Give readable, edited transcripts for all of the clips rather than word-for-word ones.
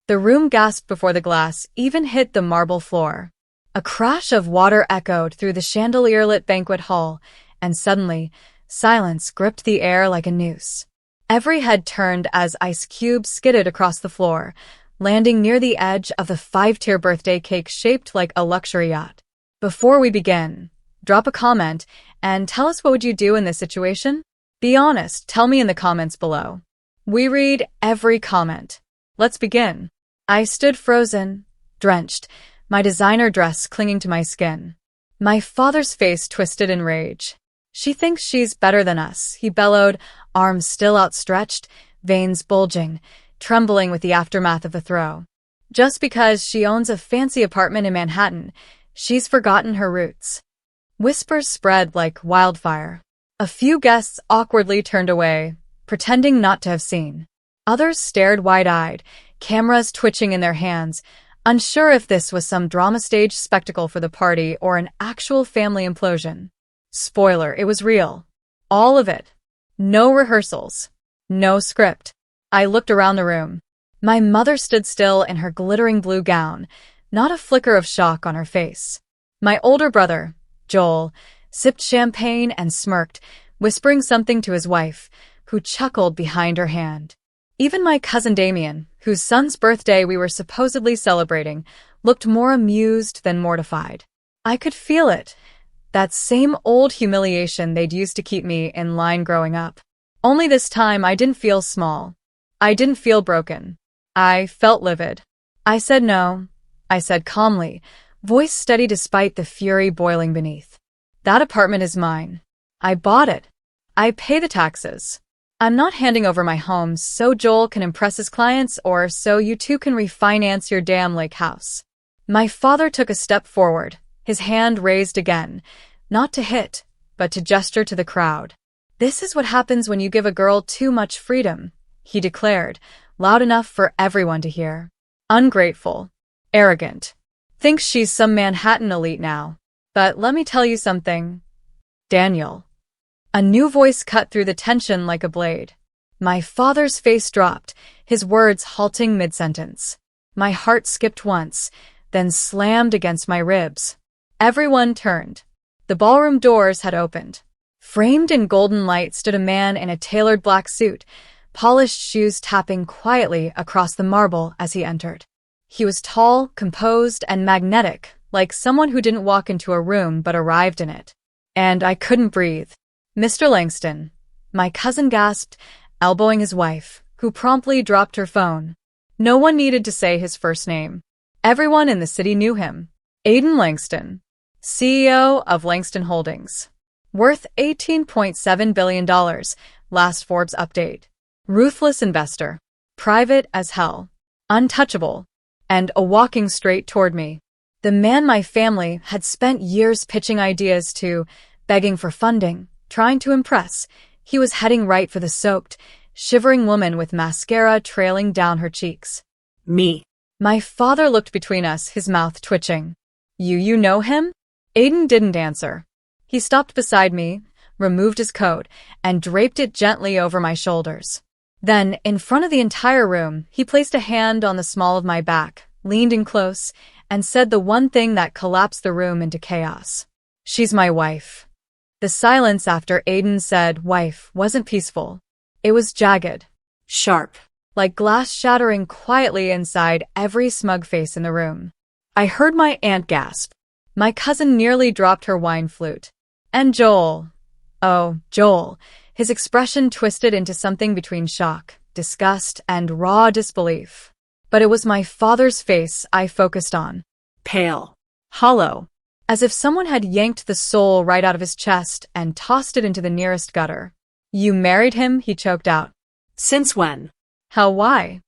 The room gasped before the glass even hit the marble floor. A crash of water echoed through the chandelier-lit banquet hall, and suddenly, silence gripped the air like a noose. Every head turned as ice cubes skidded across the floor, landing near the edge of the 5-tier birthday cake shaped like a luxury yacht. Before we begin, drop a comment and tell us what would you do in this situation? Be honest, tell me in the comments below. We read every comment. Let's begin. I stood frozen, drenched, my designer dress clinging to my skin. My father's face twisted in rage. She thinks she's better than us, he bellowed, arms still outstretched, veins bulging, trembling with the aftermath of the throw. Just because she owns a fancy apartment in Manhattan, she's forgotten her roots. Whispers spread like wildfire. A few guests awkwardly turned away, pretending not to have seen. Others stared wide-eyed, cameras twitching in their hands, unsure if this was some drama stage spectacle for the party or an actual family implosion. Spoiler, it was real. All of it. No rehearsals. No script. I looked around the room. My mother stood still in her glittering blue gown, not a flicker of shock on her face. My older brother, Joel, sipped champagne and smirked, whispering something to his wife, who chuckled behind her hand. Even my cousin Damien, whose son's birthday we were supposedly celebrating, looked more amused than mortified. I could feel it. That same old humiliation they'd used to keep me in line growing up. Only this time I didn't feel small. I didn't feel broken. I felt livid. I said no. I said calmly, voice steady despite the fury boiling beneath. That apartment is mine. I bought it. I pay the taxes. I'm not handing over my home so Joel can impress his clients or so you two can refinance your damn lake house. My father took a step forward, his hand raised again, not to hit, but to gesture to the crowd. This is what happens when you give a girl too much freedom, he declared, loud enough for everyone to hear. Ungrateful. Arrogant. Thinks she's some Manhattan elite now. But let me tell you something. Daniel. A new voice cut through the tension like a blade. My father's face dropped, his words halting mid-sentence. My heart skipped once, then slammed against my ribs. Everyone turned. The ballroom doors had opened. Framed in golden light stood a man in a tailored black suit, polished shoes tapping quietly across the marble as he entered. He was tall, composed, and magnetic, like someone who didn't walk into a room but arrived in it. And I couldn't breathe. Mr. Langston, my cousin gasped, elbowing his wife, who promptly dropped her phone. No one needed to say his first name. Everyone in the city knew him. Aiden Langston, CEO of Langston Holdings. Worth $18.7 billion, last Forbes update. Ruthless investor. Private as hell. Untouchable. And walking straight toward me. The man my family had spent years pitching ideas to, begging for funding, trying to impress. He was heading right for the soaked, shivering woman with mascara trailing down her cheeks. Me. My father looked between us, his mouth twitching. You know him? Aiden didn't answer. He stopped beside me, removed his coat, and draped it gently over my shoulders. Then, in front of the entire room, he placed a hand on the small of my back, leaned in close, and said the one thing that collapsed the room into chaos. She's my wife. The silence after Aiden said wife wasn't peaceful. It was jagged. Sharp. Like glass shattering quietly inside every smug face in the room. I heard my aunt gasp. My cousin nearly dropped her wine flute. And Joel. Oh, Joel. His expression twisted into something between shock, disgust, and raw disbelief. But it was my father's face I focused on. Pale. Hollow. As if someone had yanked the soul right out of his chest and tossed it into the nearest gutter. You married him, he choked out. Since when? How, why?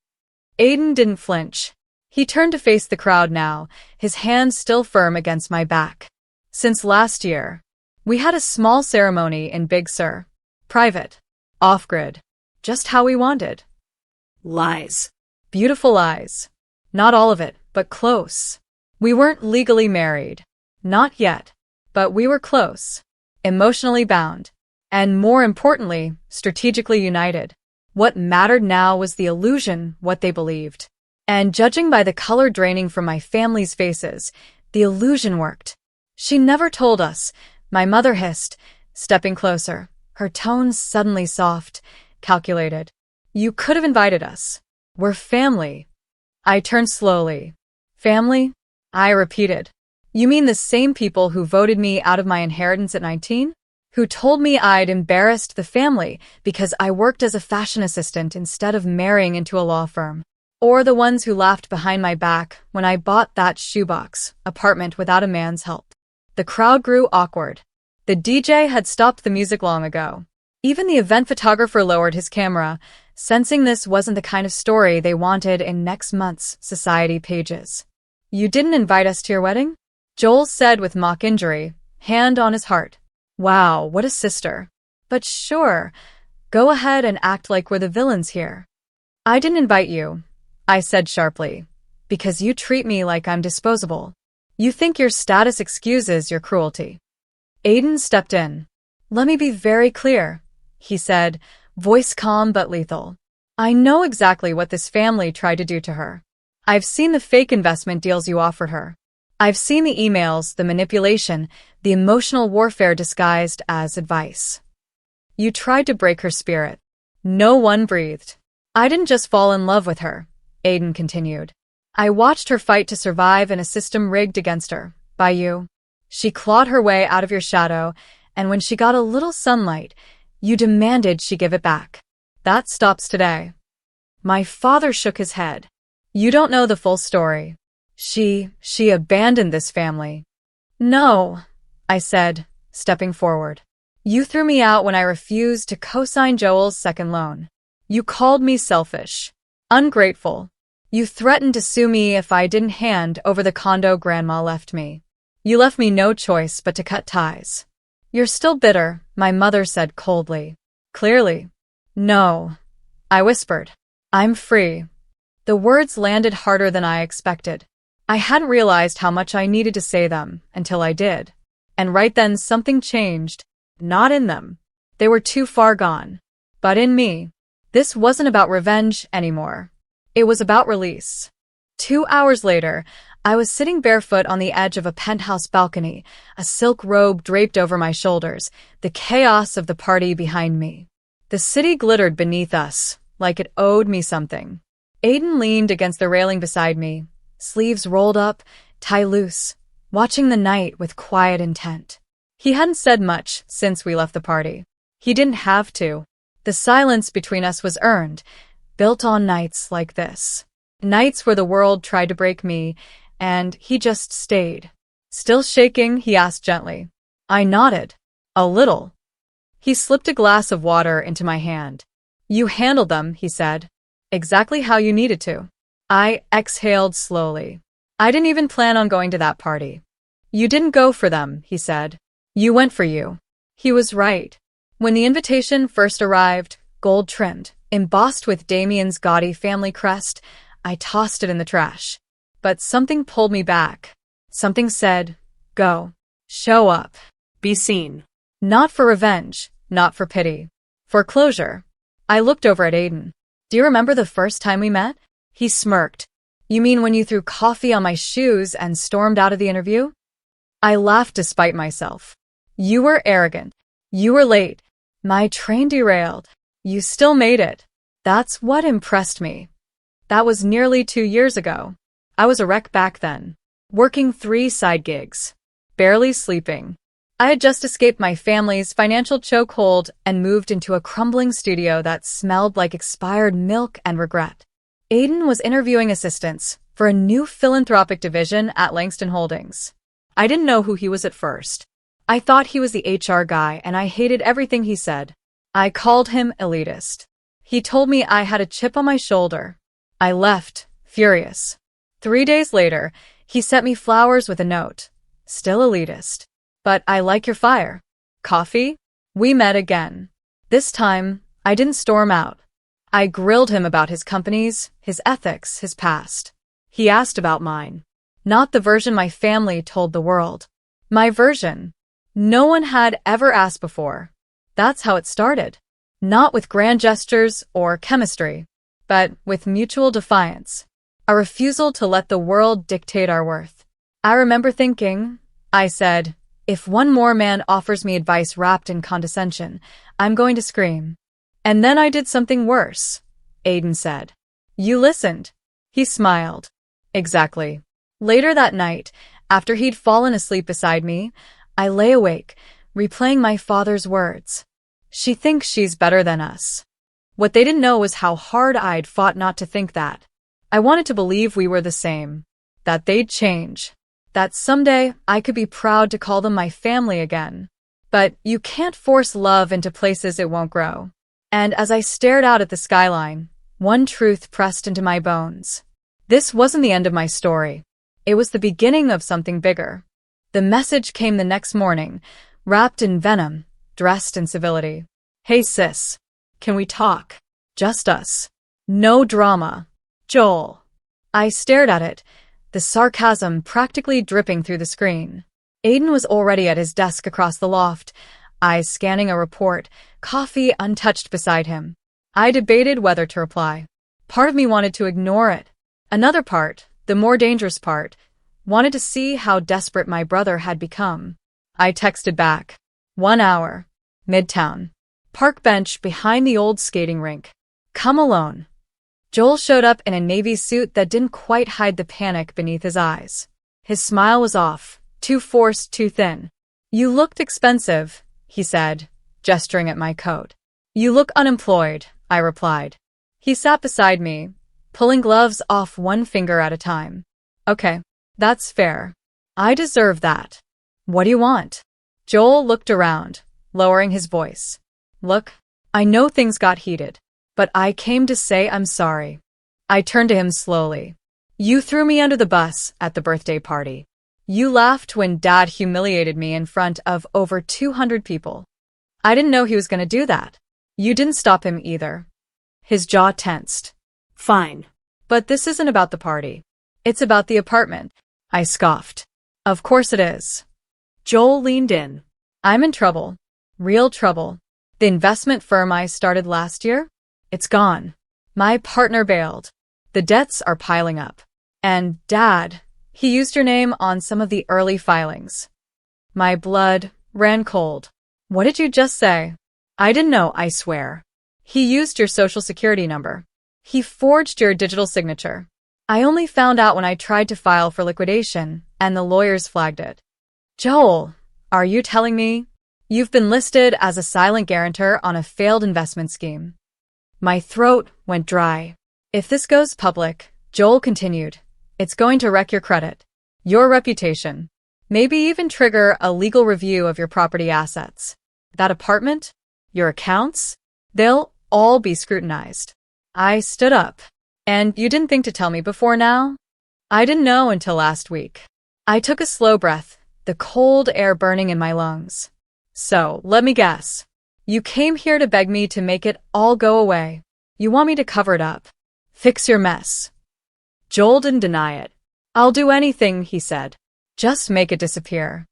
Aiden didn't flinch. He turned to face the crowd now, his hands still firm against my back. Since last year. We had a small ceremony in Big Sur. Private. Off-grid. Just how we wanted. Lies. Beautiful lies. Not all of it, but close. We weren't legally married. Not yet. But we were close. Emotionally bound. And more importantly, strategically united. What mattered now was the illusion, what they believed. And judging by the color draining from my family's faces, the illusion worked. She never told us, my mother hissed, stepping closer, her tones suddenly soft, calculated. You could have invited us. We're family. I turned slowly. Family? I repeated. You mean the same people who voted me out of my inheritance at 19? Who told me I'd embarrassed the family because I worked as a fashion assistant instead of marrying into a law firm? Or the ones who laughed behind my back when I bought that shoebox apartment without a man's help? The crowd grew awkward. The DJ had stopped the music long ago. Even the event photographer lowered his camera, sensing this wasn't the kind of story they wanted in next month's society pages. You didn't invite us to your wedding? Joel said with mock injury, hand on his heart. Wow, what a sister. But sure, go ahead and act like we're the villains here. I didn't invite you, I said sharply, because you treat me like I'm disposable. You think your status excuses your cruelty. Aiden stepped in. Let me be very clear, he said, voice calm but lethal. I know exactly what this family tried to do to her. I've seen the fake investment deals you offered her. I've seen the emails, the manipulation, the emotional warfare disguised as advice. You tried to break her spirit. No one breathed. I didn't just fall in love with her, Aiden continued. I watched her fight to survive in a system rigged against her, by you. She clawed her way out of your shadow, and when she got a little sunlight, you demanded she give it back. That stops today. My father shook his head. You don't know the full story. She abandoned this family. No, I said, stepping forward. You threw me out when I refused to co-sign Joel's second loan. You called me selfish, ungrateful. You threatened to sue me if I didn't hand over the condo Grandma left me. You left me no choice but to cut ties. You're still bitter, my mother said coldly. Clearly. No, I whispered. I'm free. The words landed harder than I expected. I hadn't realized how much I needed to say them until I did. And right then something changed. Not in them. They were too far gone. But in me. This wasn't about revenge anymore. It was about release. 2 hours later, I was sitting barefoot on the edge of a penthouse balcony, a silk robe draped over my shoulders, the chaos of the party behind me. The city glittered beneath us, like it owed me something. Aiden leaned against the railing beside me, sleeves rolled up, tie loose, watching the night with quiet intent. He hadn't said much since we left the party. He didn't have to. The silence between us was earned, built on nights like this. Nights where the world tried to break me, and he just stayed. Still shaking, he asked gently. I nodded. A little. He slipped a glass of water into my hand. You handled them, he said. Exactly how you needed to. I exhaled slowly. I didn't even plan on going to that party. You didn't go for them, he said. You went for you. He was right. When the invitation first arrived, gold-trimmed, embossed with Damien's gaudy family crest, I tossed it in the trash. But something pulled me back. Something said, go. Show up. Be seen. Not for revenge, not for pity. For closure. I looked over at Aiden. Do you remember the first time we met? He smirked. You mean when you threw coffee on my shoes and stormed out of the interview? I laughed despite myself. You were arrogant. You were late. My train derailed. You still made it. That's what impressed me. That was nearly 2 years ago. I was a wreck back then. Working 3 side gigs. Barely sleeping. I had just escaped my family's financial chokehold and moved into a crumbling studio that smelled like expired milk and regret. Aiden was interviewing assistants for a new philanthropic division at Langston Holdings. I didn't know who he was at first. I thought he was the HR guy and I hated everything he said. I called him elitist. He told me I had a chip on my shoulder. I left, furious. 3 days later, he sent me flowers with a note. Still elitist. But I like your fire. Coffee? We met again. This time, I didn't storm out. I grilled him about his companies, his ethics, his past. He asked about mine. Not the version my family told the world. My version. No one had ever asked before. That's how it started. Not with grand gestures or chemistry, but with mutual defiance. A refusal to let the world dictate our worth. I remember thinking, I said, if one more man offers me advice wrapped in condescension, I'm going to scream. And then I did something worse, Aiden said. You listened. He smiled. Exactly. Later that night, after he'd fallen asleep beside me, I lay awake, replaying my father's words. She thinks she's better than us. What they didn't know was how hard I'd fought not to think that. I wanted to believe we were the same, that they'd change, that someday I could be proud to call them my family again. But you can't force love into places it won't grow. And as I stared out at the skyline, one truth pressed into my bones. This wasn't the end of my story. It was the beginning of something bigger. The message came the next morning, wrapped in venom, dressed in civility. Hey sis, can we talk? Just us. No drama. Joel. I stared at it, the sarcasm practically dripping through the screen. Aiden was already at his desk across the loft, eyes scanning a report, coffee untouched beside him. I debated whether to reply. Part of me wanted to ignore it. Another part, the more dangerous part, wanted to see how desperate my brother had become. I texted back. 1 hour. Midtown. Park bench behind the old skating rink. Come alone. Joel showed up in a navy suit that didn't quite hide the panic beneath his eyes. His smile was off, too forced, too thin. You looked expensive, he said, gesturing at my coat. You look unemployed, I replied. He sat beside me, pulling gloves off one finger at a time. Okay, that's fair. I deserve that. What do you want? Joel looked around, lowering his voice. Look, I know things got heated, but I came to say I'm sorry. I turned to him slowly. You threw me under the bus at the birthday party. You laughed when Dad humiliated me in front of over 200 people. I didn't know he was going to do that. You didn't stop him either. His jaw tensed. Fine. But this isn't about the party. It's about the apartment. I scoffed. Of course it is. Joel leaned in. I'm in trouble. Real trouble. The investment firm I started last year? It's gone. My partner bailed. The debts are piling up. And Dad, he used your name on some of the early filings. My blood ran cold. What did you just say? I didn't know, I swear. He used your social security number. He forged your digital signature. I only found out when I tried to file for liquidation, and the lawyers flagged it. Joel, are you telling me you've been listed as a silent guarantor on a failed investment scheme? My throat went dry. If this goes public, Joel continued, it's going to wreck your credit, your reputation, maybe even trigger a legal review of your property assets. That apartment, your accounts, they'll all be scrutinized. I stood up. And you didn't think to tell me before now? I didn't know until last week. I took a slow breath, the cold air burning in my lungs. So, let me guess. You came here to beg me to make it all go away. You want me to cover it up. Fix your mess. Joel didn't deny it. I'll do anything, he said. Just make it disappear.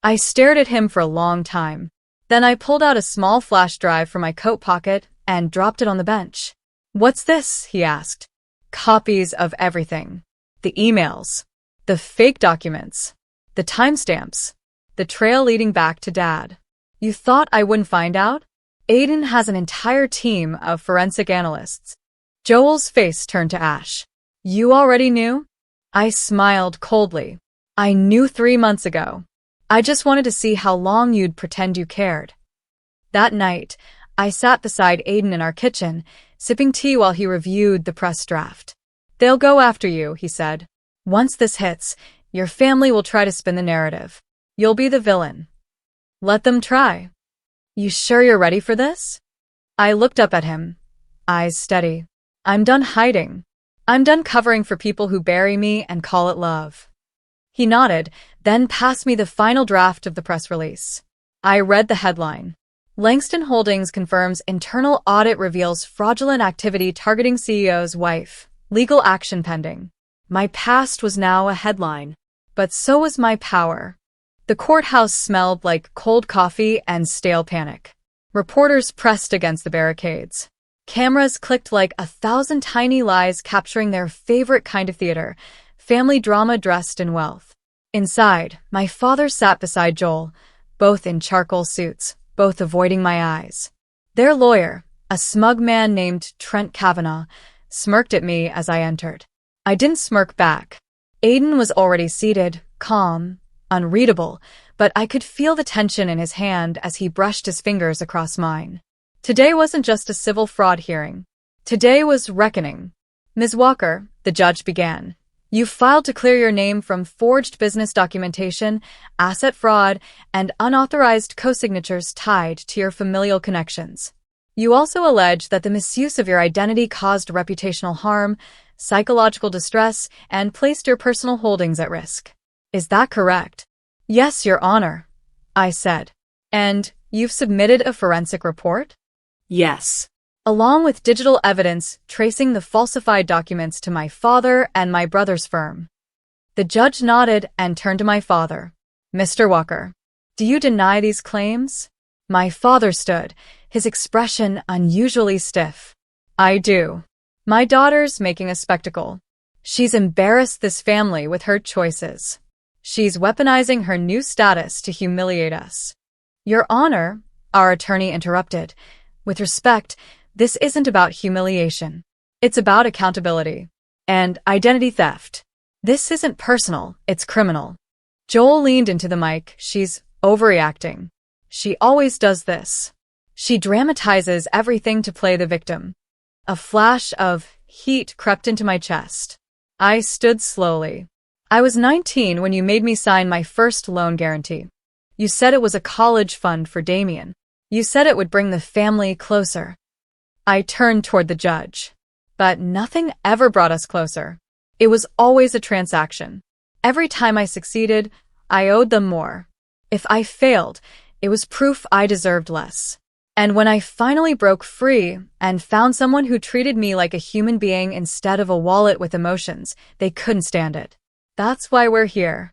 I stared at him for a long time. Then I pulled out a small flash drive from my coat pocket and dropped it on the bench. What's this? He asked. Copies of everything. The emails. The fake documents. The timestamps. The trail leading back to Dad. You thought I wouldn't find out? Aiden has an entire team of forensic analysts. Joel's face turned to ash. You already knew? I smiled coldly. I knew 3 months ago. I just wanted to see how long you'd pretend you cared. That night, I sat beside Aiden in our kitchen, sipping tea while he reviewed the press draft. They'll go after you, he said. Once this hits, your family will try to spin the narrative. You'll be the villain. Let them try. You sure you're ready for this? I looked up at him, eyes steady. I'm done hiding. I'm done covering for people who bury me and call it love. He nodded, then passed me the final draft of the press release. I read the headline. Langston Holdings confirms internal audit reveals fraudulent activity targeting CEO's wife. Legal action pending. My past was now a headline, but so was my power. The courthouse smelled like cold coffee and stale panic. Reporters pressed against the barricades. Cameras clicked like 1,000 tiny lies capturing their favorite kind of theater, family drama dressed in wealth. Inside, my father sat beside Joel, both in charcoal suits, both avoiding my eyes. Their lawyer, a smug man named Trent Kavanaugh, smirked at me as I entered. I didn't smirk back. Aiden was already seated, calm, unreadable, but I could feel the tension in his hand as he brushed his fingers across mine. Today wasn't just a civil fraud hearing. Today was reckoning. Ms. Walker, the judge began. You filed to clear your name from forged business documentation, asset fraud, and unauthorized co-signatures tied to your familial connections. You also allege that the misuse of your identity caused reputational harm, psychological distress, and placed your personal holdings at risk. Is that correct? Yes, Your Honor, I said. And you've submitted a forensic report? Yes. Along with digital evidence tracing the falsified documents to my father and my brother's firm. The judge nodded and turned to my father. Mr. Walker, do you deny these claims? My father stood, his expression unusually stiff. I do. My daughter's making a spectacle. She's embarrassed this family with her choices. She's weaponizing her new status to humiliate us. Your Honor, our attorney interrupted. With respect, this isn't about humiliation. It's about accountability and identity theft. This isn't personal, it's criminal. Joel leaned into the mic. She's overreacting. She always does this. She dramatizes everything to play the victim. A flash of heat crept into my chest. I stood slowly. I was 19 when you made me sign my first loan guarantee. You said it was a college fund for Damien. You said it would bring the family closer. I turned toward the judge. But nothing ever brought us closer. It was always a transaction. Every time I succeeded, I owed them more. If I failed, it was proof I deserved less. And when I finally broke free and found someone who treated me like a human being instead of a wallet with emotions, they couldn't stand it. That's why we're here.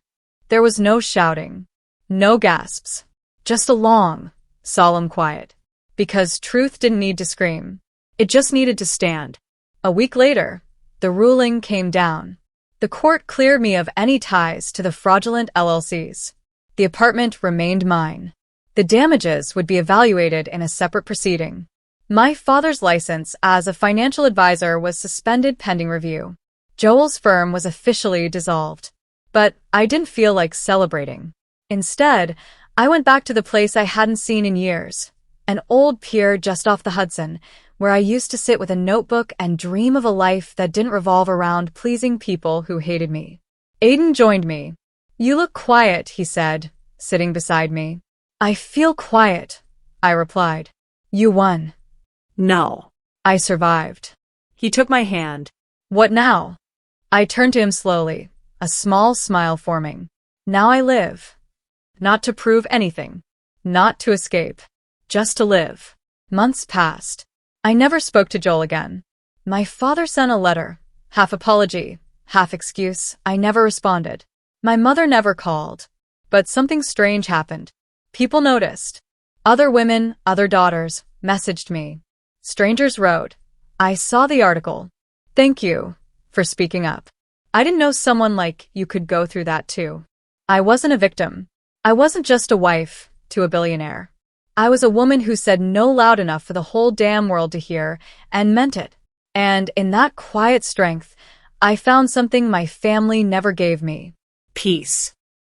There was no shouting, no gasps, just a long, solemn quiet. Because truth didn't need to scream. It just needed to stand. A week later, the ruling came down. The court cleared me of any ties to the fraudulent LLCs. The apartment remained mine. The damages would be evaluated in a separate proceeding. My father's license as a financial advisor was suspended pending review. Joel's firm was officially dissolved. But I didn't feel like celebrating. Instead, I went back to the place I hadn't seen in years, an old pier just off the Hudson, where I used to sit with a notebook and dream of a life that didn't revolve around pleasing people who hated me. Aiden joined me. You look quiet, he said, sitting beside me. I feel quiet, I replied. You won. No. I survived. He took my hand. What now? I turned to him slowly, a small smile forming. Now I live. Not to prove anything. Not to escape. Just to live. Months passed. I never spoke to Joel again. My father sent a letter, half apology, half excuse. I never responded. My mother never called. But something strange happened. People noticed. Other women, other daughters, messaged me. Strangers wrote. I saw the article. Thank you for speaking up. I didn't know someone like you could go through that too. I wasn't a victim. I wasn't just a wife to a billionaire. I was a woman who said no loud enough for the whole damn world to hear and meant it. And in that quiet strength, I found something my family never gave me. Peace.